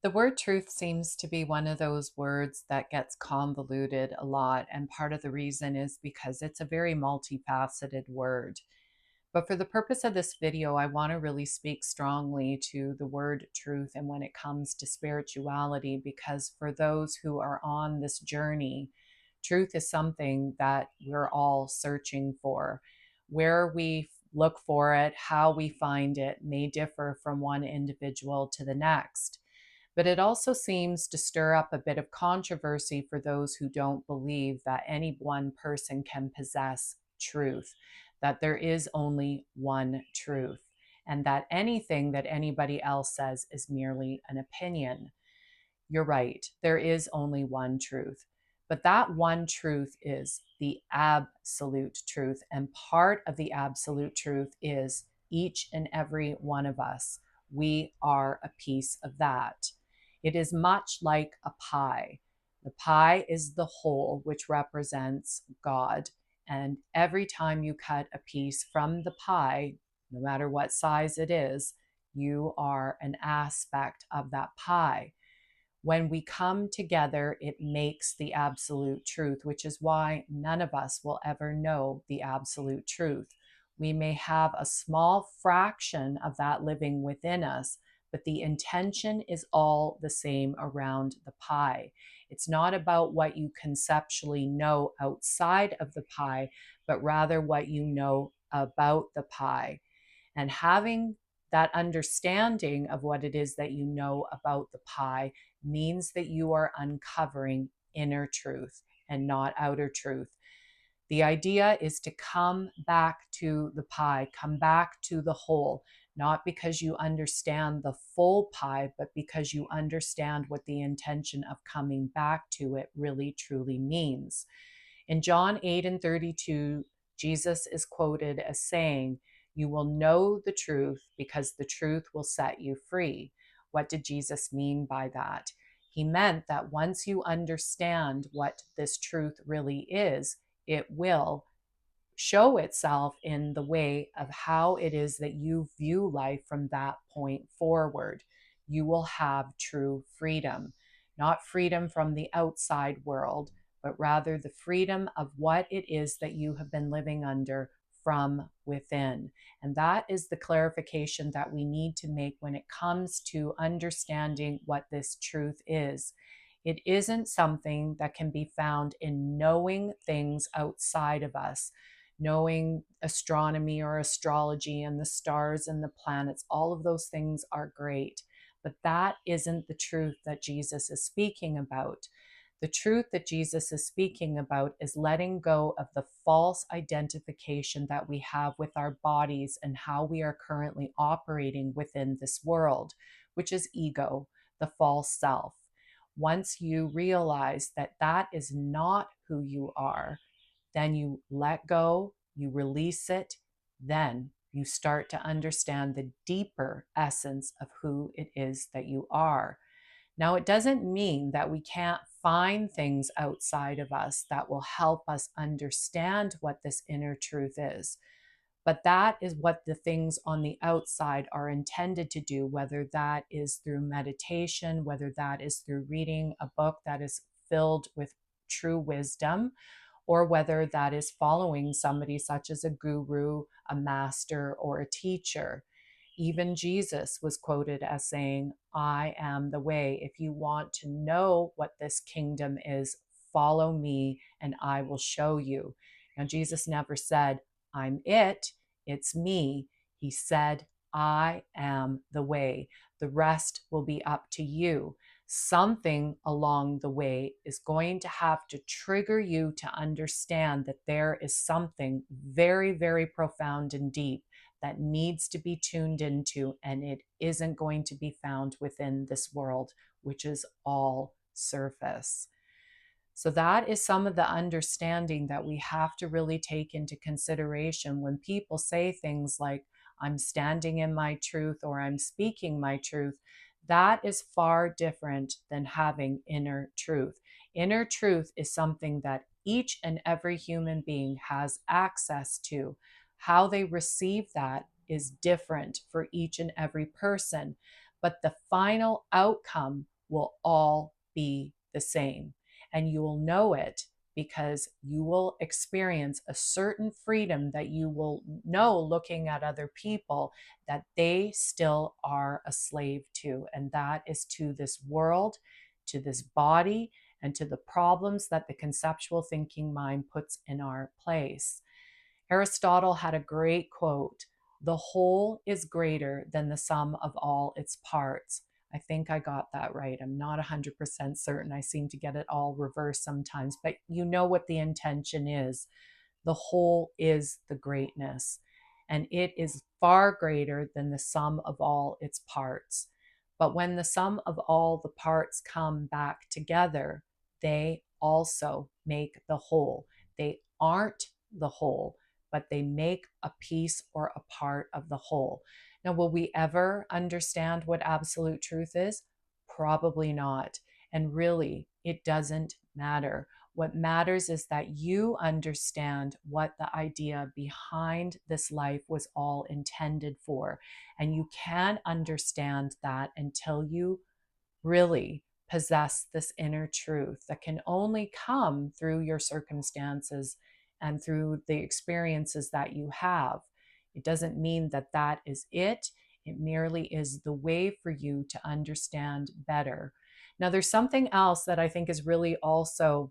The word truth seems to be one of those words that gets convoluted a lot. And part of the reason is because it's a very multifaceted word. But for the purpose of this video, I want to really speak strongly to the word truth and when it comes to spirituality, because for those who are on this journey, truth is something that we're all searching for. Where we look for it, how we find it, may differ from one individual to the next. But it also seems to stir up a bit of controversy for those who don't believe that any one person can possess truth, that there is only one truth, and that anything that anybody else says is merely an opinion. You're right, there is only one truth. But that one truth is the absolute truth. And part of the absolute truth is each and every one of us. We are a piece of that. It is much like a pie. The pie is the whole, which represents God. And every time you cut a piece from the pie, no matter what size it is, you are an aspect of that pie. When we come together, it makes the absolute truth, which is why none of us will ever know the absolute truth. We may have a small fraction of that living within us, but the intention is all the same around the pie. It's not about what you conceptually know outside of the pie, but rather what you know about the pie. And having that understanding of what it is that you know about the pie means that you are uncovering inner truth and not outer truth. The idea is to come back to the pie, come back to the whole, not because you understand the full pie, but because you understand what the intention of coming back to it really truly means. In John 8 and 32, Jesus is quoted as saying, "You will know the truth because the truth will set you free." What did Jesus mean by that? He meant that once you understand what this truth really is, it will show itself in the way of how it is that you view life from that point forward. You will have true freedom, not freedom from the outside world, but rather the freedom of what it is that you have been living under from within. And that is the clarification that we need to make when it comes to understanding what this truth is. It isn't something that can be found in knowing things outside of us, knowing astronomy or astrology and the stars and the planets. All of those things are great, but that isn't the truth that Jesus is speaking about. The truth that Jesus is speaking about is letting go of the false identification that we have with our bodies and how we are currently operating within this world, which is ego, the false self. Once you realize that that is not who you are, then you let go, you release it, then you start to understand the deeper essence of who it is that you are. Now, it doesn't mean that we can't find things outside of us that will help us understand what this inner truth is. But that is what the things on the outside are intended to do, whether that is through meditation, whether that is through reading a book that is filled with true wisdom, or whether that is following somebody such as a guru, a master, or a teacher. Even Jesus was quoted as saying, "I am the way. If you want to know what this kingdom is, follow me and I will show you." Now, Jesus never said, "I'm it, it's me." He said, "I am the way. The rest will be up to you." Something along the way is going to have to trigger you to understand that there is something very, very profound and deep that needs to be tuned into, and it isn't going to be found within this world, which is all surface. So, that is some of the understanding that we have to really take into consideration when people say things like, "I'm standing in my truth" or "I'm speaking my truth." That is far different than having inner truth. Inner truth is something that each and every human being has access to. How they receive that is different for each and every person. but the final outcome will all be the same. And you will know it because you will experience a certain freedom that you will know looking at other people that they still are a slave to. And that is to this world, to this body, and to the problems that the conceptual thinking mind puts in our place. Aristotle had a great quote: "The whole is greater than the sum of all its parts." I think I got that right. I'm not 100% certain. I seem to get it all reversed sometimes, but you know what the intention is. The whole is the greatness, and it is far greater than the sum of all its parts. But when the sum of all the parts come back together, they also make the whole. They aren't the whole, but they make a piece or a part of the whole. Now, will we ever understand what absolute truth is? Probably not. And really, it doesn't matter. What matters is that you understand what the idea behind this life was all intended for. And you can't understand that until you really possess this inner truth that can only come through your circumstances and through the experiences that you have. It doesn't mean that that is it. It merely is the way for you to understand better. Now, there's something else that I think is really also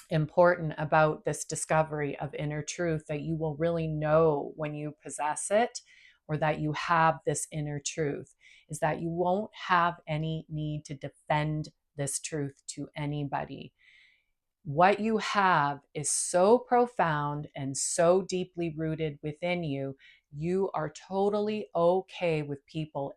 important about this discovery of inner truth that you will really know when you possess it, or that you have this inner truth, is that you won't have any need to defend this truth to anybody. What you have is so profound and so deeply rooted within you, you are totally okay with people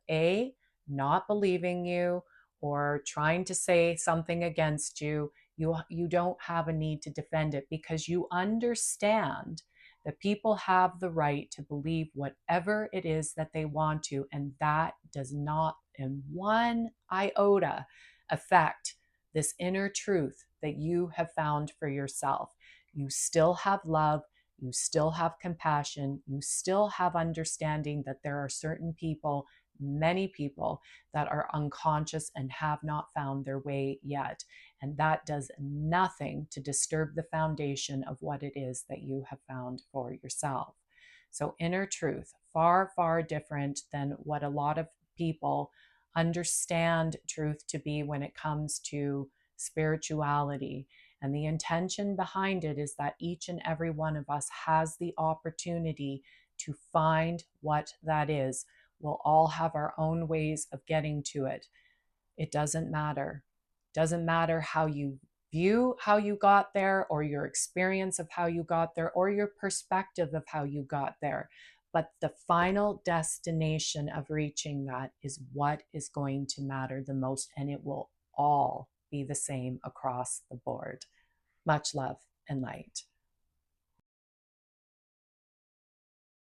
not believing you or trying to say something against you. You don't have a need to defend it because you understand that people have the right to believe whatever it is that they want to, and that does not in one iota affect this inner truth that you have found for yourself. You still have love, you still have compassion, you still have understanding that there are certain people, many people, that are unconscious and have not found their way yet. And that does nothing to disturb the foundation of what it is that you have found for yourself. So, inner truth, far, far different than what a lot of people understand truth to be when it comes to spirituality. And the intention behind it is that each and every one of us has the opportunity to find what that is. We'll all have our own ways of getting to it. It doesn't matter. It doesn't matter how you view how you got there, or your experience of how you got there, or your perspective of how you got there. But the final destination of reaching that is what is going to matter the most, and it will all be the same across the board. Much love and light.